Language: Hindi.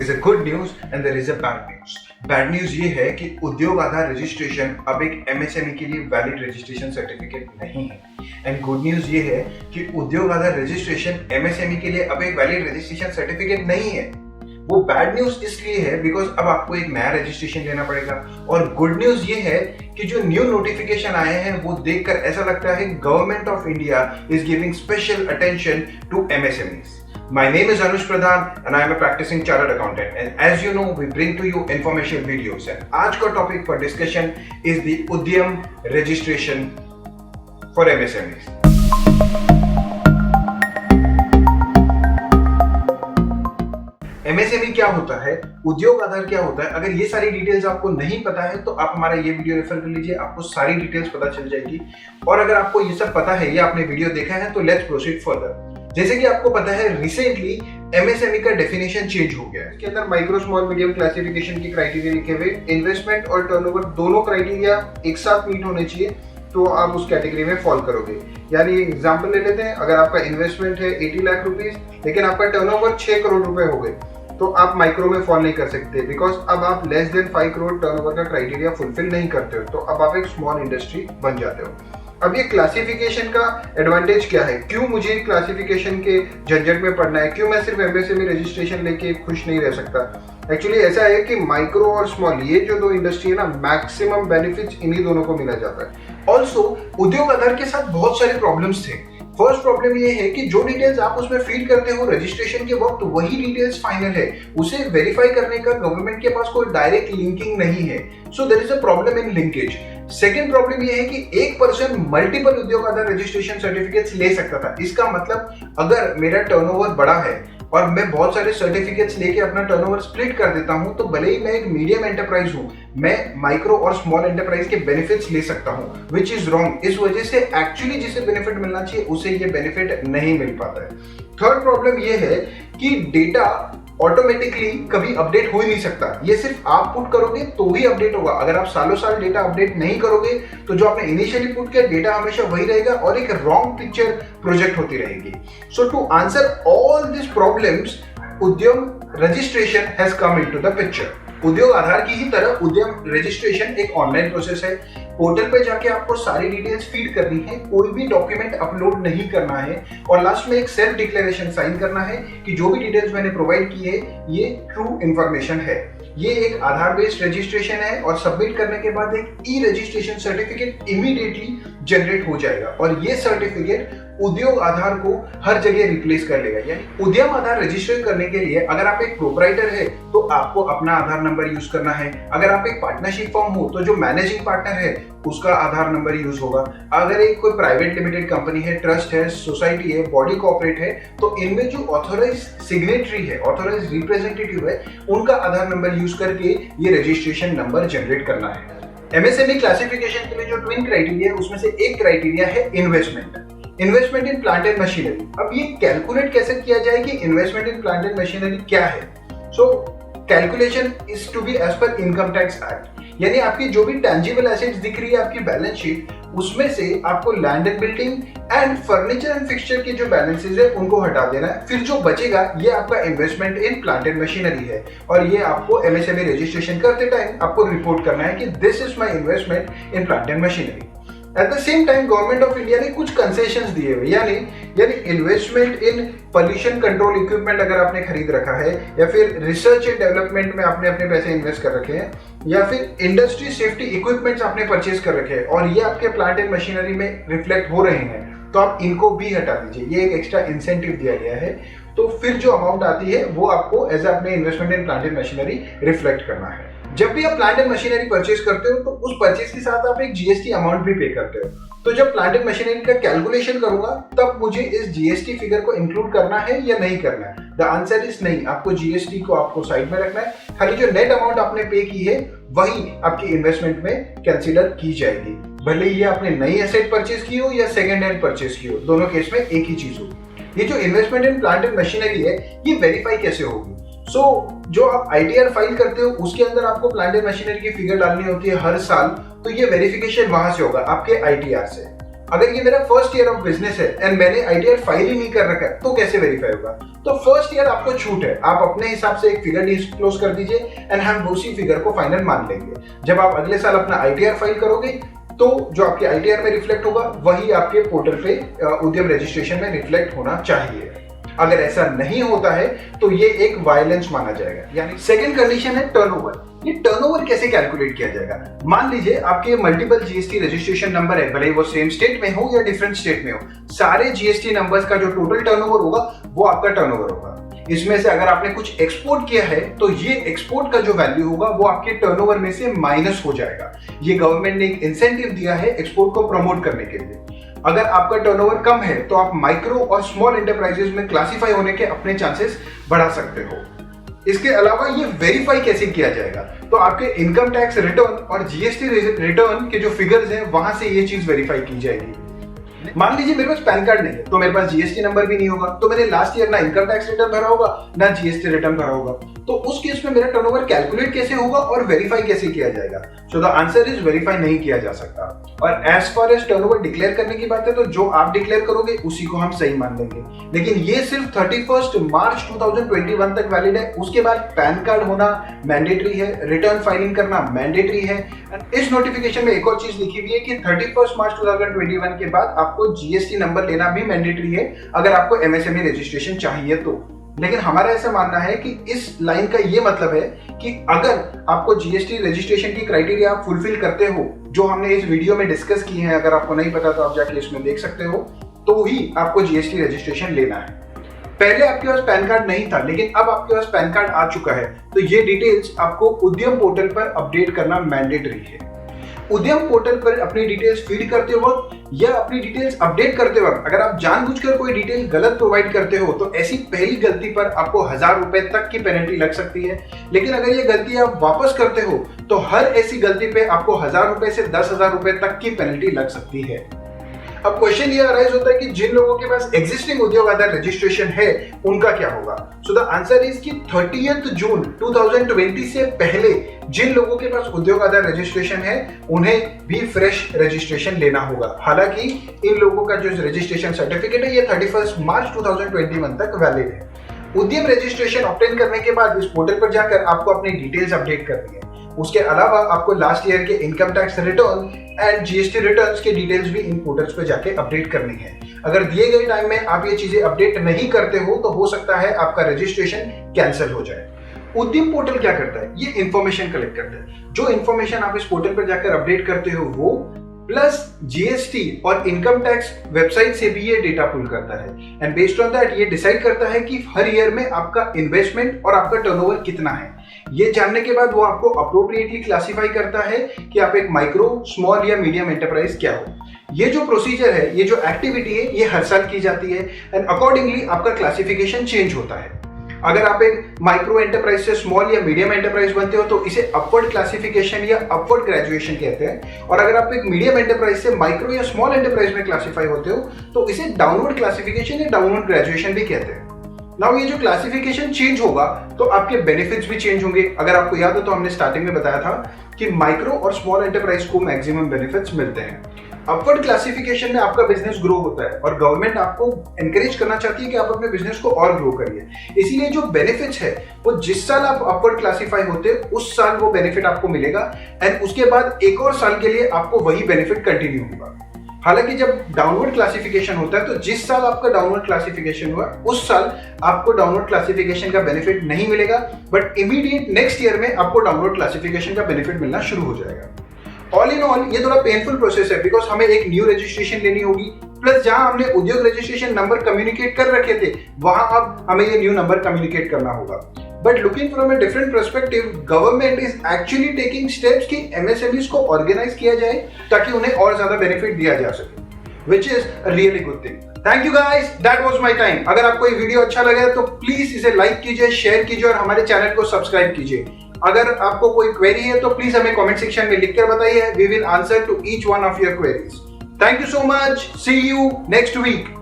Is a good news and there is a bad news. Bad news ये है कि उद्योग आधार रजिस्ट्रेशन अब एक एमएसएमई के लिए वैलिड रजिस्ट्रेशन सर्टिफिकेट नहीं है। एंड गुड न्यूज ये है कि उद्योग आधार रजिस्ट्रेशन एमएसएमई के लिए अब एक वैलिड रजिस्ट्रेशन सर्टिफिकेट नहीं है। वो बैड न्यूज इसलिए है बिकॉज अब आपको एक नया रजिस्ट्रेशन लेना पड़ेगा। और गुड न्यूज ये है कि जो न्यू नोटिफिकेशन आए हैं वो देखकर ऐसा लगता है government of India is giving special attention to MSMEs. My name is Anush Pradhan and I am a practicing chartered accountant, and as you know we bring to you informational videos, and आज का topic for discussion is the उद्यम registration for MSMEs। MSME क्या होता है, उद्योग आधार क्या होता है, अगर ये सारी डिटेल्स आपको नहीं पता है तो आप हमारा ये वीडियो रेफर कर लीजिए, आपको सारी डिटेल्स पता चल जाएगी। और अगर आपको ये सब पता है या आपने वीडियो देखा है तो लेट्स प्रोसीड फर्दर। जैसे कि आपको पता है रिसेंटली एमएसएमई का डेफिनेशन चेंज हो गया है। इसके अंदर माइक्रो स्मॉल मीडियम क्लासिफिकेशन की क्राइटेरिया लिखे हुए, इन्वेस्टमेंट और टर्नओवर दोनों क्राइटेरिया एक साथ मीट होने चाहिए तो आप उस कैटेगरी में फॉल करोगे। यानी एग्जांपल ले लेते हैं, अगर आपका इन्वेस्टमेंट है 80 लाख रुपीस लेकिन आपका टर्नओवर 6 करोड़ रुपए हो गए तो आप माइक्रो में फॉल नहीं कर सकते, बिकॉज अब आप लेस देन 5 करोड़ टर्नओवर का क्राइटेरिया फुलफिल नहीं करते हो, तो अब आप एक स्मॉल इंडस्ट्री बन जाते हो। अब ये क्लासिफिकेशन का एडवांटेज क्या है, क्यों मुझे क्लासिफिकेशन के झंझट में पड़ना है, क्यों मैं सिर्फ एमएसएमई रजिस्ट्रेशन लेके खुश नहीं रह सकता। एक्चुअली ऐसा है कि माइक्रो और स्मॉल ये जो दो इंडस्ट्री है ना, मैक्सिमम बेनिफिट्स इन्हीं दोनों को मिला जाता है। ऑल्सो उद्योग आधार के साथ बहुत सारे प्रॉब्लम्स थे। फर्स्ट प्रॉब्लम ये है कि जो डिटेल्स आप उसमें फीड करते हो रजिस्ट्रेशन के वक्त वही डिटेल्स फाइनल है, उसे वेरीफाई करने का गवर्नमेंट के पास कोई डायरेक्ट लिंकिंग नहीं है, so there is a problem in linkage. Second problem ये है कि एक पर्सन मल्टीपल उद्योग आधार रजिस्ट्रेशन सर्टिफिकेट्स ले सकता था। इसका मतलब अगर मेरा टर्नओवर बड़ा है और मैं बहुत सारे सर्टिफिकेट्स लेके अपना टर्नओवर स्प्लिट कर देता हूं तो भले ही मैं एक मीडियम एंटरप्राइज हूं, मैं माइक्रो और स्मॉल एंटरप्राइज के बेनिफिट्स ले सकता हूं, विच इज रॉन्ग। इस वजह से एक्चुअली जिसे बेनिफिट मिलना चाहिए उसे ये बेनिफिट नहीं मिल पाता है। थर्ड प्रॉब्लम ये है कि डेटा ऑटोमेटिकली कभी अपडेट हो ही नहीं सकता, ये सिर्फ आप पुट करोगे तो ही अपडेट होगा। अगर आप सालों साल डेटा अपडेट नहीं करोगे तो जो आपने इनिशियली पुट किया डेटा हमेशा वही रहेगा और एक रॉन्ग पिक्चर प्रोजेक्ट होती रहेगी। So to answer all this problems Udyam registration has come into the picture. Udyog Aadhaar की ही तरह उद्यम रजिस्ट्रेशन एक ऑनलाइन प्रोसेस है। पोर्टल पे जाके आपको सारी डिटेल्स फीड करनी है, कोई भी डॉक्यूमेंट अपलोड नहीं करना है और लास्ट में एक सेल्फ डिक्लेरेशन साइन करना है कि जो भी डिटेल्स मैंने प्रोवाइड की है ये ट्रू इंफॉर्मेशन है। ये एक आधार बेस्ड रजिस्ट्रेशन है और सबमिट करने के बाद एक ई रजिस्ट्रेशन सर्टिफिकेट इमीडिएटली जनरेट हो जाएगा और ये सर्टिफिकेट उद्योग आधार को हर जगह रिप्लेस कर लेगा। यानी उद्यम आधार रजिस्टर करने के लिए अगर आप एक प्रोपराइटर है तो आपको अपना आधार नंबर यूज करना है, अगर आप एक पार्टनरशिप फर्म हो तो जो मैनेजिंग पार्टनर है उसका आधार नंबर यूज होगा, अगर एक कोई प्राइवेट लिमिटेड कंपनी है, ट्रस्ट है, सोसाइटी है, बॉडी कॉर्पोरेट है तो इनमें जो ऑथोराइज सिग्नेटरी है, ऑथोराइज रिप्रेजेंटेटिव है, उनका आधार नंबर यूज करके ये रजिस्ट्रेशन नंबर जनरेट करना है। एमएसएमई क्लासिफिकेशन के लिए जो ट्विन क्राइटेरिया है उसमें से एक क्राइटेरिया है investment in plant and machinery. अब ये कैलकुलेट कैसे किया जाए कि investment in plant and machinery क्या है। So calculation is to be as per income tax act, यानी आपकी जो भी टेंजिबल एसेट्स दिख रही है आपकी बैलेंस शीट उसमें से आपको land and building and furniture and fixture के जो बैलेंसेस है उनको हटा देना है। फिर जो बचेगा ये आपका investment in plant and machinery है और ये आपको एमएसएमई रजिस्ट्रेशन करते टाइम आपको रिपोर्ट करना है कि this is my investment in plant and machinery. At the same time government of India ने कुछ कंसेशंस दिए हुए, यानी इन्वेस्टमेंट इन पॉल्यूशन कंट्रोल इक्विपमेंट अगर आपने खरीद रखा है या फिर रिसर्च एंड डेवलपमेंट में आपने अपने पैसे इन्वेस्ट कर रखे हैं या फिर इंडस्ट्री सेफ्टी इक्विपमेंट्स आपने परचेज कर रखे हैं और ये आपके प्लांट एंड मशीनरी में रिफ्लेक्ट हो रहे हैं तो आप इनको भी हटा दीजिए। ये एक एक्स्ट्रा इंसेंटिव दिया गया है, तो फिर जो अमाउंट आती है वो आपको एज अपने investment in plant and machinery reflect करना है। जब भी आप प्लांट एंड मशीनरी परचेज करते हो तो उस परचेज के साथ आप एक जीएसटी अमाउंट भी पे करते हो। तो जब प्लांट एंड मशीनरी का कैलकुलेशन करूंगा तब मुझे इस जीएसटी फिगर को इंक्लूड करना है या नहीं करना है। द आंसर इज नहीं, आपको जीएसटी को आपको साइड में रखना है, खाली जो नेट अमाउंट आपने पे की है वही आपकी इन्वेस्टमेंट में कंसीडर की जाएगी, भले ये आपने नई एसेट परचेज की हो या सेकेंड हैंड परचेज की हो, दोनों केस में एक ही चीज हो। ये जो investment in plant and machinery है ये वेरीफाई कैसे होगी। जो आप आईटीआर फाइल करते हो उसके अंदर आपको प्लांट एंड मशीनरी की फिगर डालनी होती है हर साल, तो ये वेरिफिकेशन वहां से होगा आपके आईटीआर से। अगर ये मेरा फर्स्ट ईयर ऑफ बिजनेस है एंड मैंने आईटीआर फाइल ही नहीं कर रखा है तो कैसे वेरीफाई होगा? तो फर्स्ट ईयर आपको छूट है, आप अपने हिसाब से एक फिगर डिस्क्लोज कर दीजिए एंड हम उसी फिगर को फाइनल मान लेंगे। जब आप अगले साल अपना आईटीआर फाइल करोगे तो जो आपके आईटीआर में रिफ्लेक्ट होगा वही आपके पोर्टल पे उद्यम रजिस्ट्रेशन में रिफ्लेक्ट होना चाहिए। अगर ऐसा नहीं होता है तो ये एक वायलेंस माना जाएगा। यानी सेकंड कंडीशन है टर्नओवर। ये टर्नओवर कैसे कैलकुलेट किया जाएगा? मान लीजिए आपके मल्टीपल जीएसटी रजिस्ट्रेशन नंबर है, भले ही वो सेम स्टेट में हो या डिफरेंट स्टेट में हो, सारे जीएसटी नंबर्स का जो टोटल टर्नओवर होगा वो आपका टर्नओवर होगा। इसमें से अगर आपने कुछ एक्सपोर्ट किया है तो ये एक्सपोर्ट का जो वैल्यू होगा वो आपके टर्नओवर में से माइनस हो जाएगा। ये गवर्नमेंट ने एक इंसेंटिव दिया है एक्सपोर्ट को प्रमोट करने के लिए। अगर आपका टर्नओवर कम है तो आप माइक्रो और स्मॉल एंटरप्राइजेस में क्लासिफाई होने के अपने चांसेस बढ़ा सकते हो। इसके अलावा ये वेरीफाई कैसे किया जाएगा? तो आपके इनकम टैक्स रिटर्न और जीएसटी रिटर्न के जो फिगर्स हैं वहां से ये चीज वेरीफाई की जाएगी। मान लीजिए मेरे पास पैन कार्ड नहीं है तो मेरे पास जीएसटी नंबर भी नहीं होगा, तो मैंने लास्ट ईयर ना इनकम टैक्स रिटर्न भरा होगा ना जीएसटी रिटर्न भरा होगा, तो उस केस में मेरा टर्नओवर कैलकुलेट कैसे होगा और वेरीफाई कैसे किया जाएगा? So the answer is verify नहीं किया जा सकता। और as far as turnover declare करने की बात है तो जो आप डिक्लेयर करोगे उसी को हम सही मान लेंगे, लेकिन ये सिर्फ 31 मार्च 2021 तक वैलिड है। उसके बाद पैन कार्ड होना मैंडेटरी है, रिटर्न फाइलिंग करना मैंडेटरी है। इस नोटिफिकेशन में एक और चीज लिखी हुई है कि 31 मार्च 2021 के बाद आपको जीएसटी नंबर लेना भी मैंडेटरी है अगर आपको एमएसएमई रजिस्ट्रेशन चाहिए तो। लेकिन हमारा ऐसा मानना है कि इस लाइन का ये मतलब है कि अगर आपको जीएसटी रजिस्ट्रेशन की क्राइटेरिया आप फुलफिल करते हो, जो हमने इस वीडियो में डिस्कस की है, अगर आपको नहीं पता तो आप जाके इसमें देख सकते हो, तो ही आपको जीएसटी रजिस्ट्रेशन लेना है। पहले आपके पास पैन कार्ड नहीं था लेकिन अब आपके पास पैन कार्ड आ चुका है तो ये डिटेल्स आपको उद्यम पोर्टल पर अपडेट करना मैंडेटरी है। उद्यम पोर्टल पर अपनी डिटेल्स फीड करते वक्त या अपनी डिटेल्स अपडेट करते वक्त अगर आप जानबूझकर कोई डिटेल गलत प्रोवाइड करते हो तो ऐसी पहली गलती पर आपको 1000 रुपए तक की पेनल्टी लग सकती है। लेकिन अगर ये गलती आप वापस करते हो तो हर ऐसी गलती पे आपको 1000 रुपए से 10,000 रुपए तक की पेनल्टी लग सकती है। अब क्वेश्चन ये अराइज होता है कि जिन लोगों के पास एग्जिस्टिंग उद्योग आधार रजिस्ट्रेशन है उनका क्या होगा? सो द आंसर इज कि 30 जून 2020 से पहले जिन लोगों के पास उद्योग आधार रजिस्ट्रेशन है उन्हें भी फ्रेश रजिस्ट्रेशन लेना होगा। हालांकि इन लोगों का जो रजिस्ट्रेशन सर्टिफिकेट है ये 31 मार्च 2021 तक वैलिड है। उद्यम रजिस्ट्रेशन ऑब्टेन करने के बाद इस पोर्टल पर जाकर आपको अपनी डिटेल्स अपडेट करनी है। उसके अलावा आपको लास्ट ईयर के income tax return and GST returns के डिटेल्स भी इन पोर्टल्स पे जाके अपडेट करनी है। अगर दिए गए टाइम में आप ये चीजें अपडेट नहीं करते हो तो हो सकता है आपका रजिस्ट्रेशन कैंसिल हो जाए। उद्यम पोर्टल क्या करता है? ये इंफॉर्मेशन कलेक्ट करता है। जो इंफॉर्मेशन आप इस पोर्टल पर जाकर अपडेट करते हो वो प्लस जीएसटी और इनकम टैक्स वेबसाइट से भी ये डेटा पुल करता है एंड बेस्ड ऑन दैट ये डिसाइड करता है कि हर ईयर में आपका इन्वेस्टमेंट और आपका टर्नओवर कितना है। ये जानने के बाद वो आपको अप्रोप्रिएटली क्लासिफाई करता है कि आप एक माइक्रो, स्मॉल या मीडियम एंटरप्राइज क्या हो। ये जो प्रोसीजर है, ये जो एक्टिविटी है, ये हर साल की जाती है एंड अकॉर्डिंगली आपका क्लासिफिकेशन चेंज होता है। अगर आप एक माइक्रो एंटरप्राइज से स्मॉल या मीडियम एंटरप्राइज बनते हो तो इसे अपवर्ड क्लासिफिकेशन या अपवर्ड ग्रेजुएशन कहते हैं, और अगर आप एक मीडियम एंटरप्राइज से माइक्रो या स्मॉल एंटरप्राइज में क्लासिफाई होते हो तो इसे डाउनवर्ड क्लासिफिकेशन या डाउनवर्ड ग्रेजुएशन भी कहते हैं। नाउ ये जो क्लासिफिकेशन चेंज होगा तो आपके बेनिफिट्स भी चेंज होंगे। अगर आपको याद हो तो हमने स्टार्टिंग में बताया था कि माइक्रो और स्मॉल एंटरप्राइज को मैक्सिमम बेनिफिट्स मिलते हैं। अपवर्ड क्लासिफिकेशन में आपका बिजनेस ग्रो होता है और गवर्नमेंट आपको एनकरेज करना चाहती है कि आप अपने बिजनेस को और ग्रो करिए। इसीलिए जो बेनिफिट्स है वो जिस साल आप अपवर्ड क्लासिफाई होते हैं उस साल वो बेनिफिट आपको मिलेगा एंड उसके बाद एक और साल के लिए आपको वही बेनिफिट कंटिन्यू होगा। हालांकि जब डाउनवर्ड क्लासिफिकेशन होता है तो जिस साल आपका डाउनवर्ड क्लासिफिकेशन हुआ उस साल आपको डाउनवर्ड क्लासिफिकेशन का बेनिफिट नहीं मिलेगा, बट इमीडिएट नेक्स्ट ईयर में आपको डाउनवर्ड क्लासिफिकेशन का बेनिफिट मिलना शुरू हो जाएगा। ऑल इन ऑल ये थोड़ा पेनफुल प्रोसेस है बिकॉज हमें एक न्यू रजिस्ट्रेशन लेनी होगी, प्लस जहां हमने उद्योग रजिस्ट्रेशन नंबर कम्युनिकेट कर रखे थे वहां अब हमें ये न्यू नंबर कम्युनिकेट करना होगा। But looking from a different perspective, government is actually taking steps कि एमएसएमईज को ऑर्गेनाइज किया जाए ताकि उन्हें और ज्यादा बेनिफिट दिया जा सके, which is a really good thing. Thank you guys, that was my time. अगर आपको ये वीडियो अच्छा लगा तो प्लीज इसे लाइक कीजिए, शेयर कीजिए और हमारे चैनल को सब्सक्राइब कीजिए। अगर आपको कोई क्वेरी है तो प्लीज हमें कमेंट सेक्शन में लिखकर बताइए। We will answer to each one of your queries. Thank you so much. See you next week.